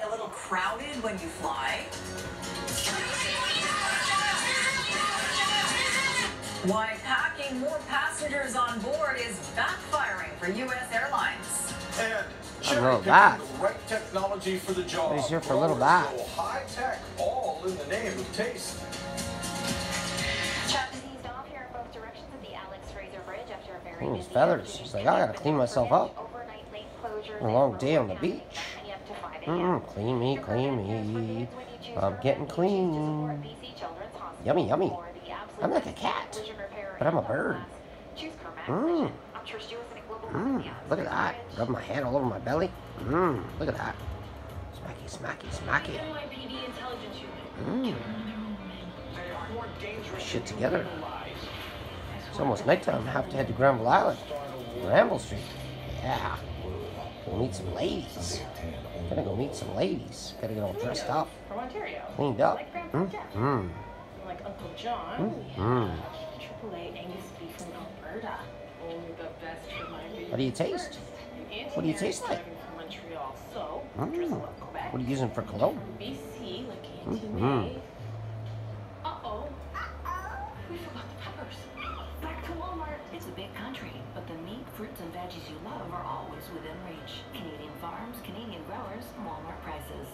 a little crowded when you fly? Why packing more passengers on board is backfiring for U.S. airlines. And I know that. the right technology for the job. He's here for a little bath. High tech, all in the name of taste. His feathers. He's like, I gotta clean myself up. A long day on the beach. Clean me, clean me. I'm getting clean. Yummy, yummy. I'm like a cat, but I'm a bird. Look at that. Rub my hand all over my belly. Look at that. Smacky, smacky, smacky. Shit together. It's almost nighttime. I have to head to Granville Island. Granville Street. Yeah. Go meet some ladies. Gonna go meet some ladies. Gotta get all dressed up. From Ontario. Cleaned up. Like Uncle John. AAA Angus beef from Alberta. Only the best for my baby. What do you taste? What do you taste like? From Montreal, so Quebec. What are you using for cologne? BC, like Antigone. Uh-oh. We forgot the peppers. Back to Walmart. It's a big country, but the meat, fruits, and veggies you love are always within reach. Canadian farms, Canadian growers, Walmart prices.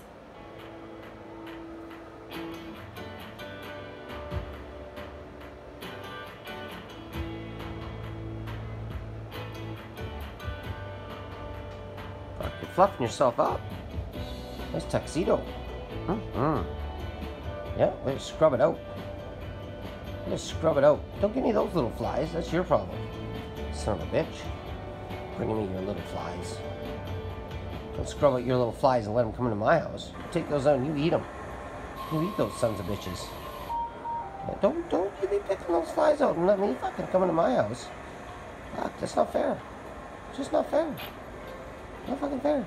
You're fluffing yourself up. Nice tuxedo. Yeah, let's scrub it out. Let's scrub it out. Don't give me those little flies. That's your problem. Son of a bitch. Bringing me your little flies. Don't scrub out your little flies and let them come into my house. Take those out and you eat them. You eat those sons of bitches. Yeah, don't you be picking those flies out and let me fucking come into my house. Fuck, that's not fair. It's just not fair. Not fucking fair.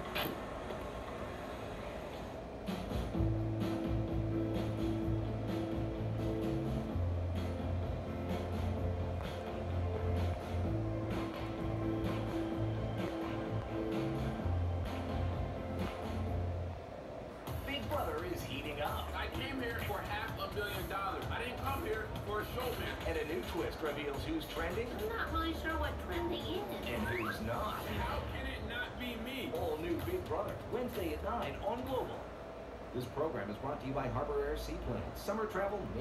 Big Brother is heating up. I came here for $500 million. I didn't come here for a show, man. And a new twist reveals who's trending I'm not really sure what trending is. and who's not. How can it not be me? All new Big Brother, Wednesday at 9 on Global. This program is brought to you by Harbor Air Seaplanes. Summer travel made